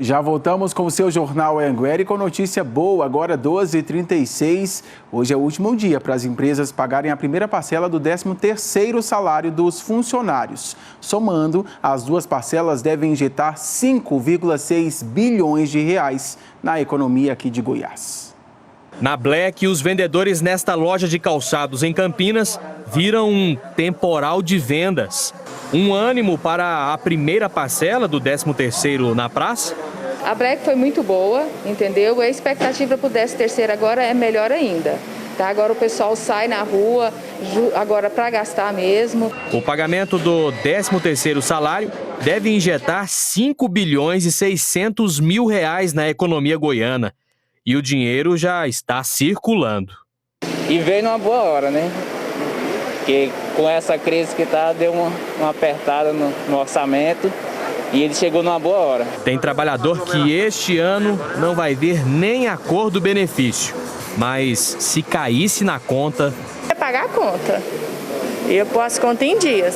Já voltamos com o seu Jornal Anhanguera e com notícia boa, agora 12h36. Hoje é o último dia para as empresas pagarem a primeira parcela do 13º salário dos funcionários. Somando, as duas parcelas devem injetar 5,6 bilhões de reais na economia aqui de Goiás. Na Black, os vendedores nesta loja de calçados em Campinas viram um temporal de vendas. Um ânimo para a primeira parcela do 13º na praça? A Black foi muito boa, entendeu? A expectativa para o 13º agora é melhor ainda. Tá? Agora o pessoal sai na rua, agora para gastar mesmo. O pagamento do 13º salário deve injetar 5 bilhões e 600 mil reais na economia goiana. E o dinheiro já está circulando. E veio numa boa hora, né? Porque com essa crise que tá, deu uma apertada no orçamento e ele chegou numa boa hora. Tem trabalhador que este ano não vai ver nem a cor do benefício. Mas se caísse na conta... É pagar a conta. E eu posso conta em dias.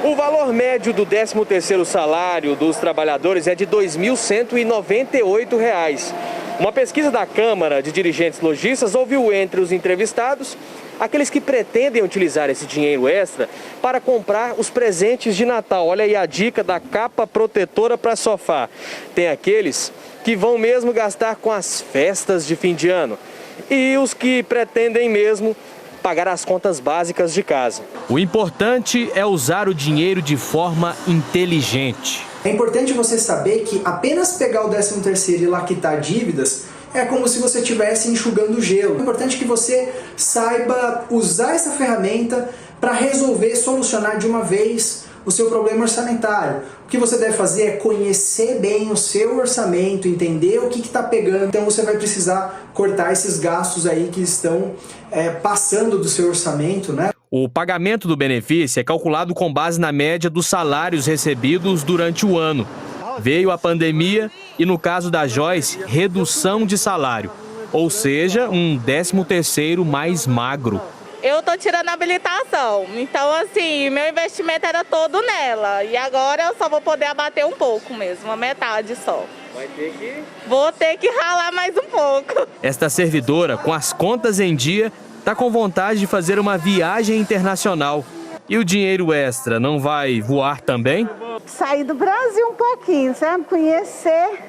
O valor médio do 13º salário dos trabalhadores é de R$ 2.198. Uma pesquisa da Câmara de Dirigentes Lojistas ouviu entre os entrevistados aqueles que pretendem utilizar esse dinheiro extra para comprar os presentes de Natal. Olha aí a dica da capa protetora para sofá. Tem aqueles que vão mesmo gastar com as festas de fim de ano e os que pretendem mesmo pagar as contas básicas de casa. O importante é usar o dinheiro de forma inteligente. É importante você saber que apenas pegar o 13º e lá quitar dívidas é como se você estivesse enxugando gelo. É importante que você saiba usar essa ferramenta para resolver, solucionar de uma vez o seu problema orçamentário. O que você deve fazer é conhecer bem o seu orçamento, entender o que está pegando. Então você vai precisar cortar esses gastos aí que estão passando do seu orçamento, né? O pagamento do benefício é calculado com base na média dos salários recebidos durante o ano. Veio a pandemia e, no caso da Joyce, redução de salário, ou seja, um 13º mais magro. Eu tô tirando a habilitação, então assim, meu investimento era todo nela. E agora eu só vou poder abater um pouco mesmo, a metade só. Vou ter que ralar mais um pouco. Esta servidora, com as contas em dia, está com vontade de fazer uma viagem internacional. E o dinheiro extra não vai voar também? Sair do Brasil um pouquinho, sabe? Conhecer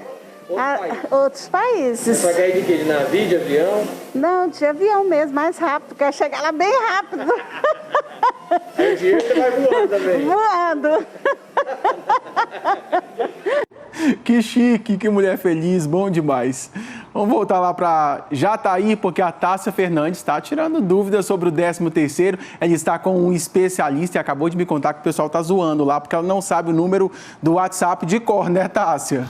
outros países. Você vai cair de quê? De navio, de avião? Não, de avião mesmo, mais rápido. Quero chegar lá bem rápido. É o dinheiro que você vai voando também. Voando. Que chique, que mulher feliz, bom demais. Vamos voltar lá para Jataí, porque a Tássia Fernandes está tirando dúvidas sobre o 13º. Ela está com um especialista e acabou de me contar que o pessoal está zoando lá, porque ela não sabe o número do WhatsApp de cor, né, Tássia?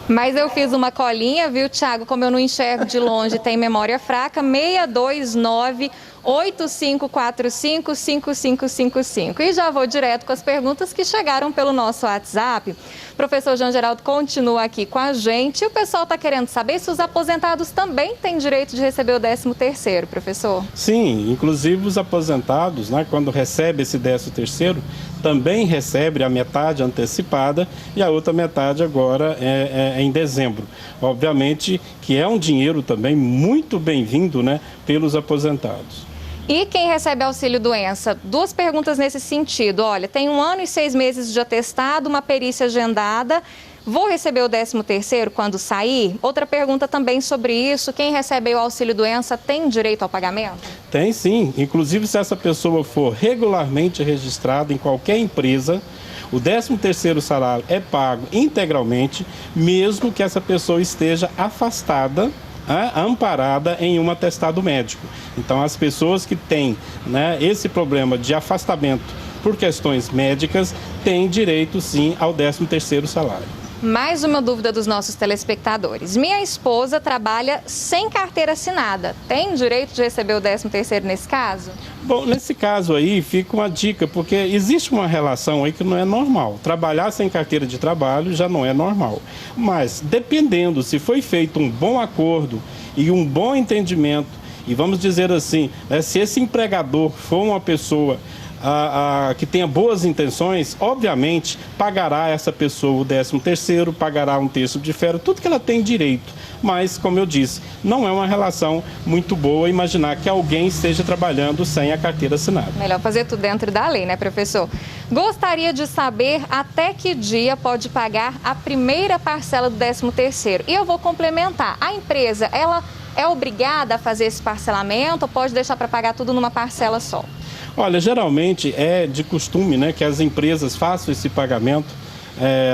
Mas eu fiz uma colinha, viu, Thiago? Como eu não enxergo de longe, tem memória fraca, 629-8545-5555. E já vou direto com as perguntas que chegaram pelo nosso WhatsApp. O professor João Geraldo continua aqui com a gente. E o pessoal está querendo saber se os aposentados também têm direito de receber o 13º, professor. Sim, inclusive os aposentados, né, quando recebe esse 13º, também recebe a metade antecipada e a outra metade agora é em dezembro. Obviamente que é um dinheiro também muito bem-vindo, né, pelos aposentados. E quem recebe auxílio-doença? Duas perguntas nesse sentido. Olha, tem 1 ano e 6 meses de atestado, uma perícia agendada. Vou receber o 13º quando sair? Outra pergunta também sobre isso. Quem recebe o auxílio-doença tem direito ao pagamento? Tem sim. Inclusive, se essa pessoa for regularmente registrada em qualquer empresa, o 13º salário é pago integralmente, mesmo que essa pessoa esteja afastada, amparada em um atestado médico. Então, as pessoas que têm, né, esse problema de afastamento por questões médicas têm direito, sim, ao 13º salário. Mais uma dúvida dos nossos telespectadores. Minha esposa trabalha sem carteira assinada. Tem direito de receber o 13º nesse caso? Bom, nesse caso aí fica uma dica, porque existe uma relação aí que não é normal. Trabalhar sem carteira de trabalho já não é normal. Mas, dependendo se foi feito um bom acordo e um bom entendimento E vamos dizer assim, né, se esse empregador for uma pessoa que tenha boas intenções, obviamente pagará essa pessoa o 13º, pagará um terço de férias, tudo que ela tem direito. Mas, como eu disse, não é uma relação muito boa imaginar que alguém esteja trabalhando sem a carteira assinada. Melhor fazer tudo dentro da lei, né, professor? Gostaria de saber até que dia pode pagar a primeira parcela do 13º. E eu vou complementar. A empresa, ela é obrigada a fazer esse parcelamento ou pode deixar para pagar tudo numa parcela só? Olha, geralmente é de costume, né, que as empresas façam esse pagamento,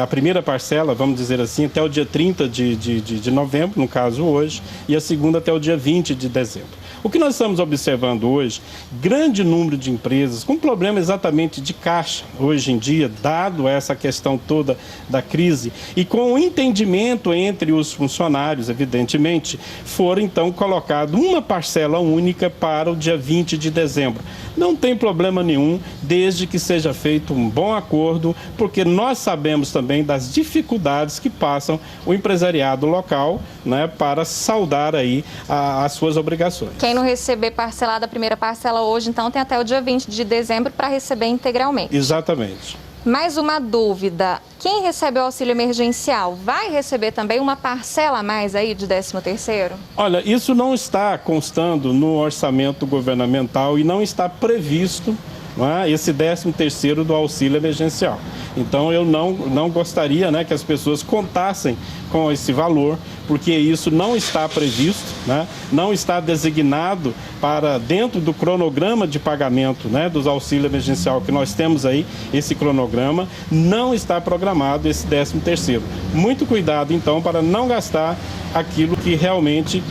a primeira parcela, vamos dizer assim, até o dia 30 de novembro, no caso hoje, e a segunda até o dia 20 de dezembro. O que nós estamos observando hoje, grande número de empresas com problema exatamente de caixa hoje em dia, dado essa questão toda da crise, e com o entendimento entre os funcionários, evidentemente, foram então colocado uma parcela única para o dia 20 de dezembro. Não tem problema nenhum, desde que seja feito um bom acordo, porque nós sabemos também das dificuldades que passam o empresariado local, né, para saldar aí as suas obrigações. Quem não receber parcelada a primeira parcela hoje, então tem até o dia 20 de dezembro para receber integralmente. Exatamente. Mais uma dúvida, quem recebe o auxílio emergencial vai receber também uma parcela a mais aí de 13º? Olha, isso não está constando no orçamento governamental e não está previsto, não é, esse 13º do auxílio emergencial. Então eu não gostaria, né, que as pessoas contassem com esse valor, porque isso não está previsto, né, não está designado para dentro do cronograma de pagamento, né, dos auxílios emergencial que nós temos aí, esse cronograma, não está programado esse 13º. Muito cuidado então para não gastar aquilo que realmente,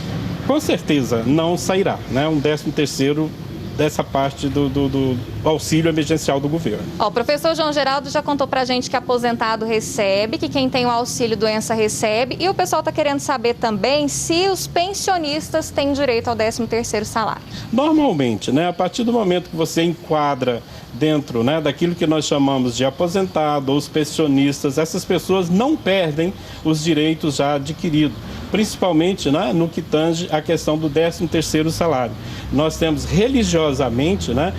com certeza, não sairá, né, um 13º dessa parte do auxílio emergencial do governo. O professor João Geraldo já contou pra gente que aposentado recebe, que quem tem o auxílio doença recebe, e o pessoal está querendo saber também se os pensionistas têm direito ao 13º salário. Normalmente, né, a partir do momento que você enquadra dentro, né, daquilo que nós chamamos de aposentado ou os pensionistas, essas pessoas não perdem os direitos já adquiridos, principalmente, né, no que tange a questão do 13º salário. Nós temos religiosamente, né,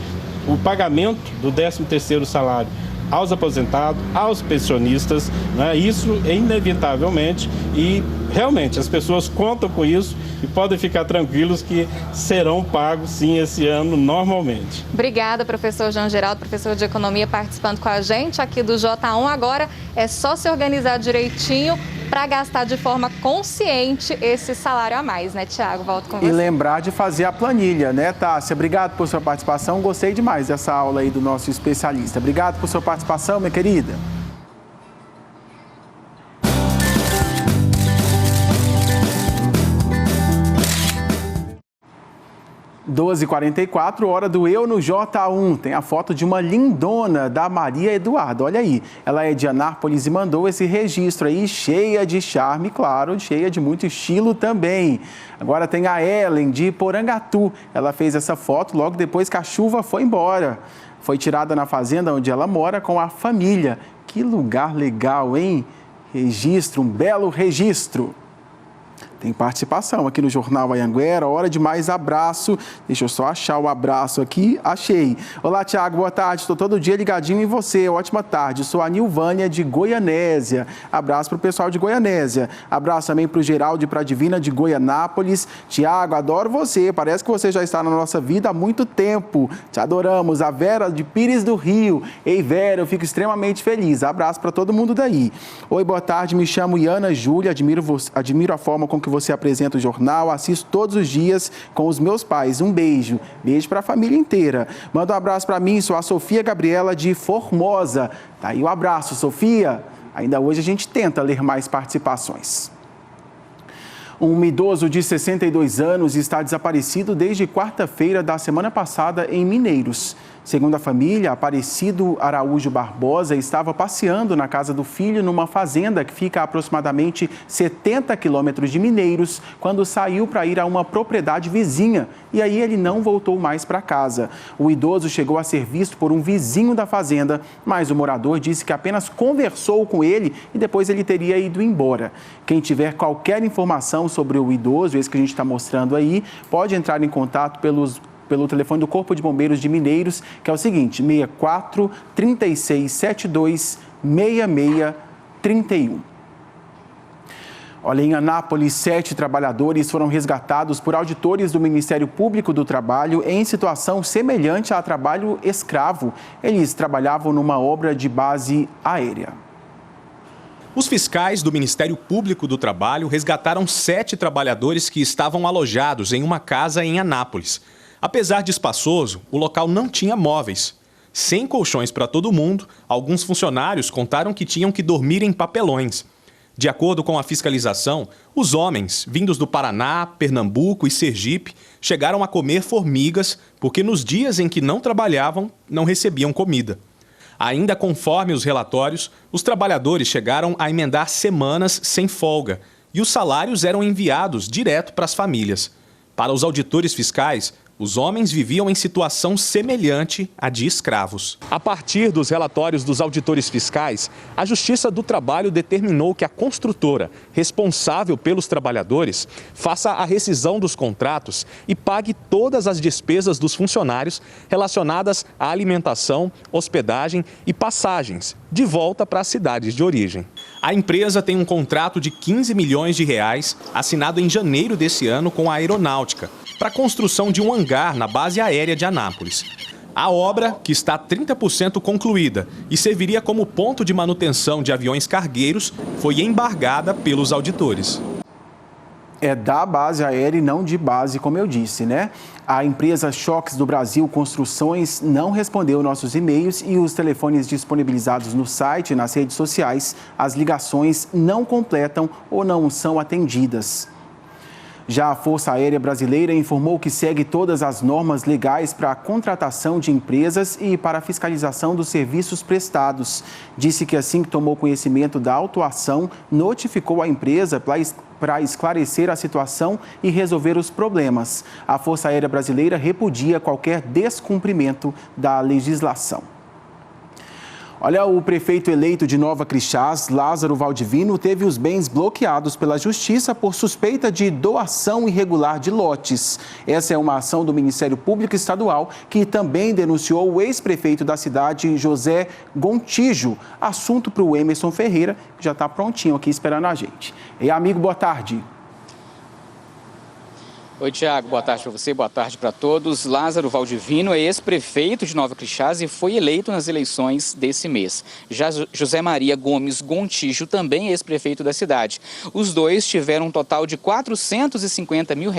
o pagamento do 13º salário aos aposentados, aos pensionistas, né, isso é inevitavelmente, e realmente as pessoas contam com isso e podem ficar tranquilos que serão pagos sim esse ano normalmente. Obrigada, professor João Geraldo, professor de Economia, participando com a gente aqui do J1. Agora é só se organizar direitinho para gastar de forma consciente esse salário a mais, né, Tiago? Volto com você. E lembrar de fazer a planilha, né, Tássia? Obrigado por sua participação. Gostei demais dessa aula aí do nosso especialista. Obrigado por sua participação, minha querida. (12h44), hora do Eu no J1. Tem a foto de uma lindona da Maria Eduarda. Olha aí, ela é de Anápolis e mandou esse registro aí, cheia de charme, claro, cheia de muito estilo também. Agora tem a Ellen de Porangatu. Ela fez essa foto logo depois que a chuva foi embora. Foi tirada na fazenda onde ela mora com a família. Que lugar legal, hein? Registro, um belo registro. Tem participação aqui no Jornal Anhanguera, hora de mais abraço. Deixa eu só achar o abraço aqui, achei. Olá, Tiago, boa tarde, estou todo dia ligadinho em você, ótima tarde. Sou a Nilvânia de Goianésia, abraço para o pessoal de Goianésia. Abraço também para o Geraldo e para a Divina de Goianápolis. Tiago, adoro você, parece que você já está na nossa vida há muito tempo. Te adoramos. A Vera de Pires do Rio. Ei, Vera, eu fico extremamente feliz. Abraço para todo mundo daí. Oi, boa tarde, me chamo Iana Júlia, admiro a forma com que você apresenta o jornal, assisto todos os dias com os meus pais. Um beijo. Beijo para a família inteira. Manda um abraço para mim, sou a Sofia Gabriela de Formosa. Tá aí o abraço, Sofia. Ainda hoje a gente tenta ler mais participações. Um idoso de 62 anos está desaparecido desde quarta-feira da semana passada em Mineiros. Segundo a família, Aparecido Araújo Barbosa estava passeando na casa do filho numa fazenda que fica a aproximadamente 70 quilômetros de Mineiros, quando saiu para ir a uma propriedade vizinha e aí ele não voltou mais para casa. O idoso chegou a ser visto por um vizinho da fazenda, mas o morador disse que apenas conversou com ele e depois ele teria ido embora. Quem tiver qualquer informação sobre o idoso, esse que a gente está mostrando aí, pode entrar em contato pelo telefone do Corpo de Bombeiros de Mineiros, que é o seguinte, 64 3672 6631. Olha, em Anápolis, 7 trabalhadores foram resgatados por auditores do Ministério Público do Trabalho em situação semelhante a trabalho escravo. Eles trabalhavam numa obra de base aérea. Os fiscais do Ministério Público do Trabalho resgataram 7 trabalhadores que estavam alojados em uma casa em Anápolis. Apesar de espaçoso, o local não tinha móveis. Sem colchões para todo mundo, alguns funcionários contaram que tinham que dormir em papelões. De acordo com a fiscalização, os homens, vindos do Paraná, Pernambuco e Sergipe, chegaram a comer formigas porque nos dias em que não trabalhavam, não recebiam comida. Ainda conforme os relatórios, os trabalhadores chegaram a emendar semanas sem folga e os salários eram enviados direto para as famílias. Para os auditores fiscais, os homens viviam em situação semelhante à de escravos. A partir dos relatórios dos auditores fiscais, a Justiça do Trabalho determinou que a construtora, responsável pelos trabalhadores, faça a rescisão dos contratos e pague todas as despesas dos funcionários relacionadas à alimentação, hospedagem e passagens de volta para as cidades de origem. A empresa tem um contrato de 15 milhões de reais assinado em janeiro desse ano com a Aeronáutica, para a construção de um hangar na base aérea de Anápolis. A obra, que está 30% concluída e serviria como ponto de manutenção de aviões cargueiros, foi embargada pelos auditores. É da base aérea e não de base, como eu disse, né? A empresa Choques do Brasil Construções não respondeu nossos e-mails e os telefones disponibilizados no site e nas redes sociais, as ligações não completam ou não são atendidas. Já a Força Aérea Brasileira informou que segue todas as normas legais para a contratação de empresas e para a fiscalização dos serviços prestados. Disse que assim que tomou conhecimento da autuação, notificou a empresa para esclarecer a situação e resolver os problemas. A Força Aérea Brasileira repudia qualquer descumprimento da legislação. Olha, o prefeito eleito de Nova Crixás, Lázaro Valdivino, teve os bens bloqueados pela Justiça por suspeita de doação irregular de lotes. Essa é uma ação do Ministério Público Estadual, que também denunciou o ex-prefeito da cidade, José Gontijo. Assunto para o Emerson Ferreira, que já está prontinho aqui esperando a gente. E amigo, boa tarde. Oi, Tiago, boa tarde para você, boa tarde para todos. Lázaro Valdivino é ex-prefeito de Nova Crixás e foi eleito nas eleições desse mês. Já José Maria Gomes Gontijo também é ex-prefeito da cidade. Os dois tiveram um total de R$450 mil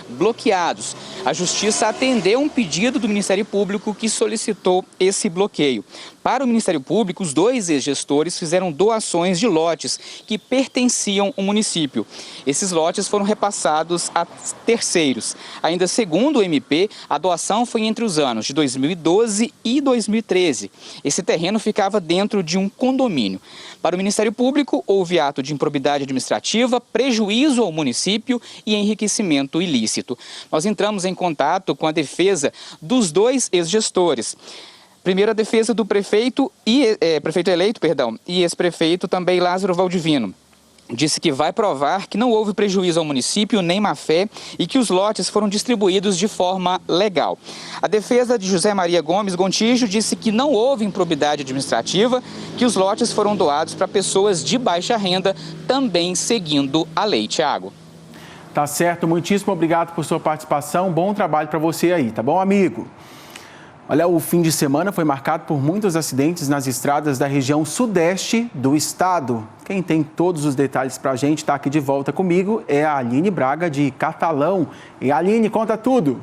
bloqueados. A Justiça atendeu um pedido do Ministério Público que solicitou esse bloqueio. Para o Ministério Público, os dois ex-gestores fizeram doações de lotes que pertenciam ao município. Esses lotes foram repassados a terceiros. Ainda segundo o MP, a doação foi entre os anos de 2012 e 2013. Esse terreno ficava dentro de um condomínio. Para o Ministério Público, houve ato de improbidade administrativa, prejuízo ao município e enriquecimento ilícito. Nós entramos em contato com a defesa dos dois ex-gestores. Primeiro, a defesa do prefeito eleito e ex-prefeito também Lázaro Valdivino. Disse que vai provar que não houve prejuízo ao município nem má-fé e que os lotes foram distribuídos de forma legal. A defesa de José Maria Gomes Gontijo disse que não houve improbidade administrativa, que os lotes foram doados para pessoas de baixa renda, também seguindo a lei. Tiago. Tá certo, muitíssimo obrigado por sua participação, bom trabalho para você aí, tá bom, amigo? Olha, o fim de semana foi marcado por muitos acidentes nas estradas da região sudeste do estado. Quem tem todos os detalhes para a gente está aqui de volta comigo é a Aline Braga, de Catalão. E Aline, conta tudo.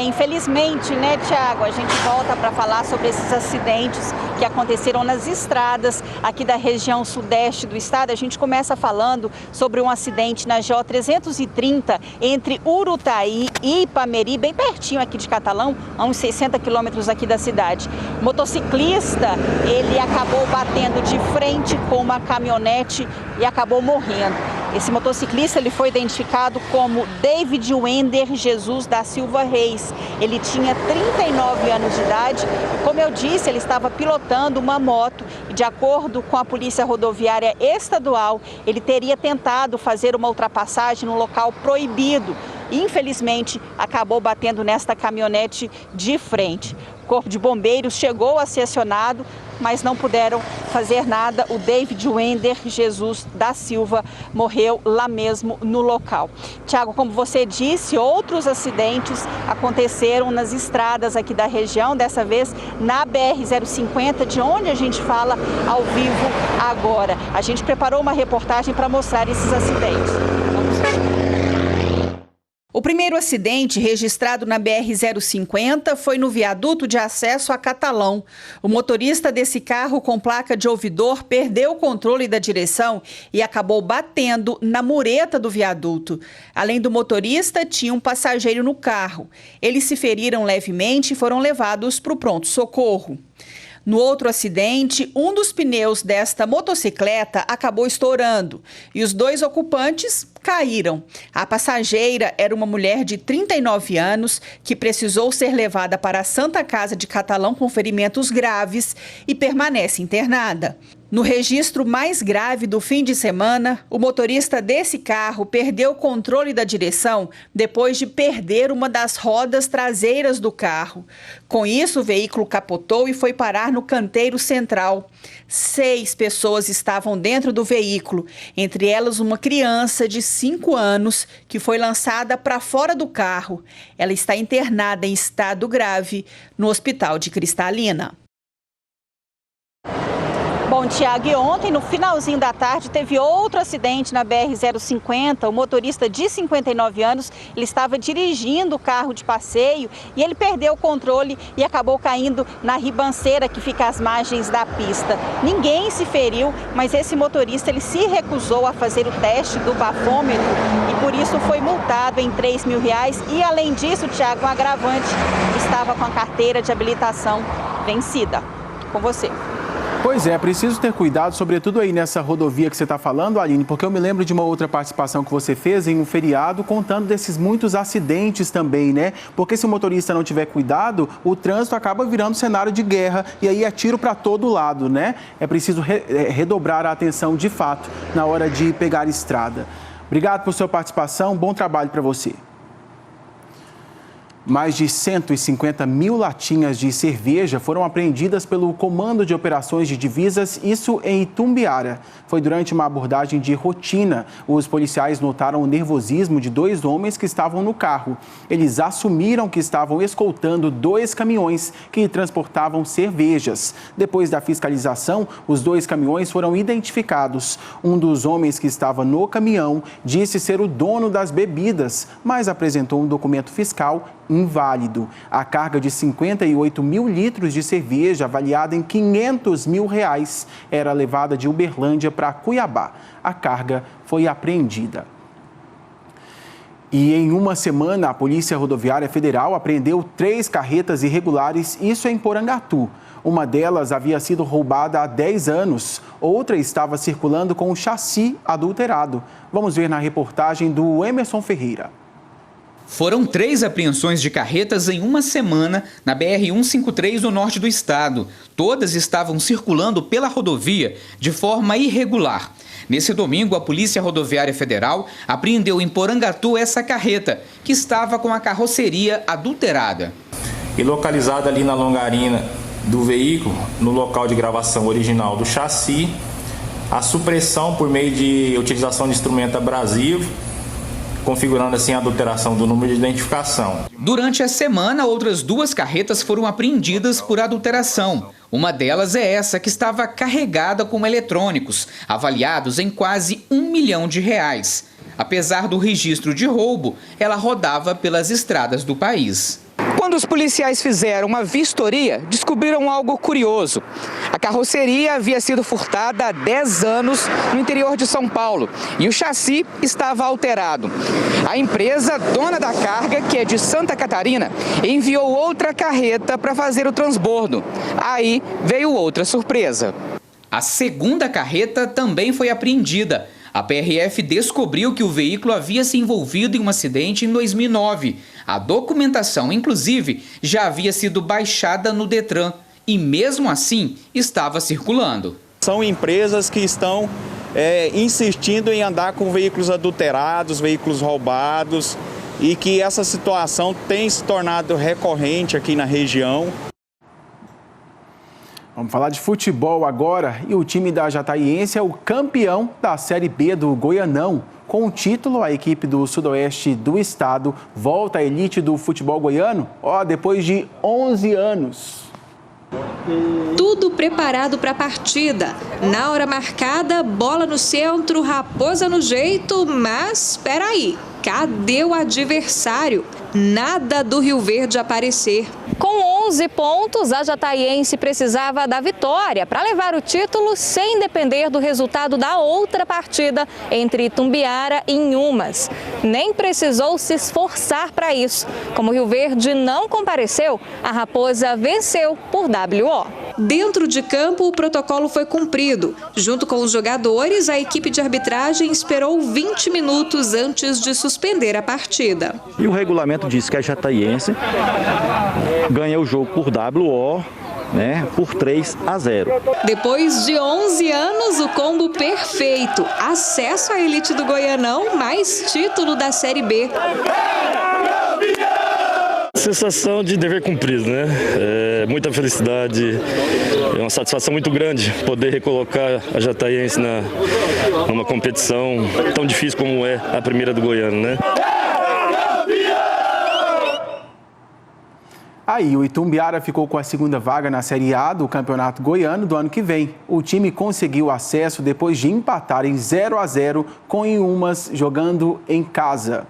Infelizmente, né, Tiago, a gente volta para falar sobre esses acidentes que aconteceram nas estradas aqui da região sudeste do estado. A gente começa falando sobre um acidente na GO 330 entre Urutaí e Ipameri, bem pertinho aqui de Catalão, a uns 60 quilômetros aqui da cidade. O motociclista, ele acabou batendo de frente com uma caminhonete e acabou morrendo. Esse motociclista ele foi identificado como David Wender Jesus da Silva Reis. Ele tinha 39 anos de idade e, como eu disse, ele estava pilotando uma moto e, de acordo com a Polícia Rodoviária Estadual, ele teria tentado fazer uma ultrapassagem no local proibido. Infelizmente, acabou batendo nesta caminhonete de frente. O Corpo de Bombeiros chegou a ser acionado, mas não puderam fazer nada. O David Wender Jesus da Silva morreu lá mesmo no local. Tiago, como você disse, outros acidentes aconteceram nas estradas aqui da região, dessa vez na BR-050, de onde a gente fala ao vivo agora. A gente preparou uma reportagem para mostrar esses acidentes. Vamos ver. O primeiro acidente registrado na BR-050 foi no viaduto de acesso a Catalão. O motorista desse carro com placa de ouvidor perdeu o controle da direção e acabou batendo na mureta do viaduto. Além do motorista, tinha um passageiro no carro. Eles se feriram levemente e foram levados para o pronto-socorro. No outro acidente, um dos pneus desta motocicleta acabou estourando e os dois ocupantes caíram. A passageira era uma mulher de 39 anos que precisou ser levada para a Santa Casa de Catalão com ferimentos graves e permanece internada. No registro mais grave do fim de semana, o motorista desse carro perdeu o controle da direção depois de perder uma das rodas traseiras do carro. Com isso, o veículo capotou e foi parar no canteiro central. 6 pessoas estavam dentro do veículo, entre elas uma criança de 5 anos que foi lançada para fora do carro. Ela está internada em estado grave no Hospital de Cristalina. Bom, Tiago, e ontem, no finalzinho da tarde, teve outro acidente na BR-050. O motorista de 59 anos, ele estava dirigindo o carro de passeio e ele perdeu o controle e acabou caindo na ribanceira que fica às margens da pista. Ninguém se feriu, mas esse motorista, ele se recusou a fazer o teste do bafômetro e por isso foi multado em R$3.000. E além disso, Tiago, um agravante, estava com a carteira de habilitação vencida. Com você. Pois é, preciso ter cuidado, sobretudo aí nessa rodovia que você está falando, Aline, porque eu me lembro de uma outra participação que você fez em um feriado, contando desses muitos acidentes também, né? Porque se o motorista não tiver cuidado, o trânsito acaba virando cenário de guerra e aí é tiro para todo lado, né? É preciso redobrar a atenção de fato na hora de pegar estrada. Obrigado por sua participação, bom trabalho para você. Mais de 150 mil latinhas de cerveja foram apreendidas pelo Comando de Operações de Divisas, isso em Itumbiara. Foi durante uma abordagem de rotina. Os policiais notaram o nervosismo de 2 homens que estavam no carro. Eles assumiram que estavam escoltando 2 caminhões que transportavam cervejas. Depois da fiscalização, os 2 caminhões foram identificados. Um dos homens que estava no caminhão disse ser o dono das bebidas, mas apresentou um documento fiscal inválido. A carga de 58 mil litros de cerveja, avaliada em R$500 mil, era levada de Uberlândia para Cuiabá. A carga foi apreendida. E em uma semana, a Polícia Rodoviária Federal apreendeu 3 carretas irregulares, isso em Porangatu. Uma delas havia sido roubada há 10 anos, outra estava circulando com um chassi adulterado. Vamos ver na reportagem do Emerson Ferreira. Foram 3 apreensões de carretas em uma semana na BR-153 no norte do estado. Todas estavam circulando pela rodovia de forma irregular. Nesse domingo, a Polícia Rodoviária Federal apreendeu em Porangatu essa carreta, que estava com a carroceria adulterada. E localizada ali na longarina do veículo, no local de gravação original do chassi, a supressão por meio de utilização de instrumento abrasivo, configurando assim a adulteração do número de identificação. Durante a semana, outras 2 carretas foram apreendidas por adulteração. Uma delas é essa, que estava carregada com eletrônicos, avaliados em quase R$1 milhão. Apesar do registro de roubo, ela rodava pelas estradas do país. Quando os policiais fizeram uma vistoria, descobriram algo curioso. A carroceria havia sido furtada há 10 anos no interior de São Paulo e o chassi estava alterado. A empresa dona da carga, que é de Santa Catarina, enviou outra carreta para fazer o transbordo. Aí veio outra surpresa. A segunda carreta também foi apreendida. A PRF descobriu que o veículo havia se envolvido em um acidente em 2009. A documentação, inclusive, já havia sido baixada no Detran e, mesmo assim, estava circulando. São empresas que estão insistindo em andar com veículos adulterados, veículos roubados, e que essa situação tem se tornado recorrente aqui na região. Vamos falar de futebol agora, e o time da Jataiense é o campeão da Série B do Goianão. Com o título, a equipe do sudoeste do estado volta à elite do futebol goiano, depois de 11 anos. Tudo preparado para a partida. Na hora marcada, bola no centro, Raposa no jeito, mas espera aí, cadê o adversário? Nada do Rio Verde aparecer. Com 11 pontos, a Jataiense precisava da vitória para levar o título sem depender do resultado da outra partida entre Itumbiara e Inhumas. Nem precisou se esforçar para isso. Como o Rio Verde não compareceu, a Raposa venceu por WO. Dentro de campo, o protocolo foi cumprido. Junto com os jogadores, a equipe de arbitragem esperou 20 minutos antes de suspender a partida. E o regulamento diz que a Jataiense ganha o jogo por WO, por 3-0. Depois de 11 anos, o combo perfeito. Acesso à elite do Goianão, mais título da Série B. Sensação de dever cumprido, muita felicidade, é uma satisfação muito grande poder recolocar a Jataiense numa competição tão difícil como é a primeira do Goiano, Aí, o Itumbiara ficou com a segunda vaga na Série A do Campeonato Goiano do ano que vem. O time conseguiu acesso depois de empatar em 0-0 com Inhumas, jogando em casa.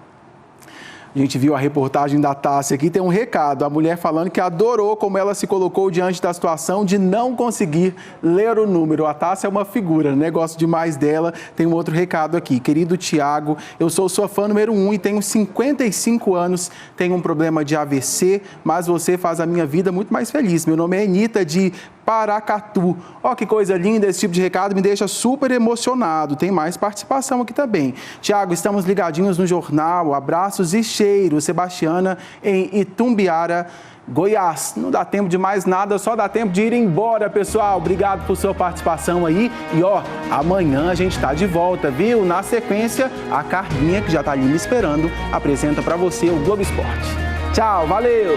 A gente viu a reportagem da Tássia aqui, tem um recado. A mulher falando que adorou como ela se colocou diante da situação de não conseguir ler o número. A Tássia é uma figura, gosto demais dela. Tem um outro recado aqui. Querido Tiago, eu sou sua fã número 1 e tenho 55 anos, tenho um problema de AVC, mas você faz a minha vida muito mais feliz. Meu nome é Anitta, de Paracatu. Que coisa linda, esse tipo de recado me deixa super emocionado. Tem mais participação aqui também. Tiago, estamos ligadinhos no jornal. Abraços e cheiros. Sebastiana, em Itumbiara, Goiás. Não dá tempo de mais nada, só dá tempo de ir embora, pessoal. Obrigado por sua participação aí. E amanhã a gente tá de volta, viu? Na sequência, a Carlinha, que já tá ali me esperando, apresenta para você o Globo Esporte. Tchau, valeu!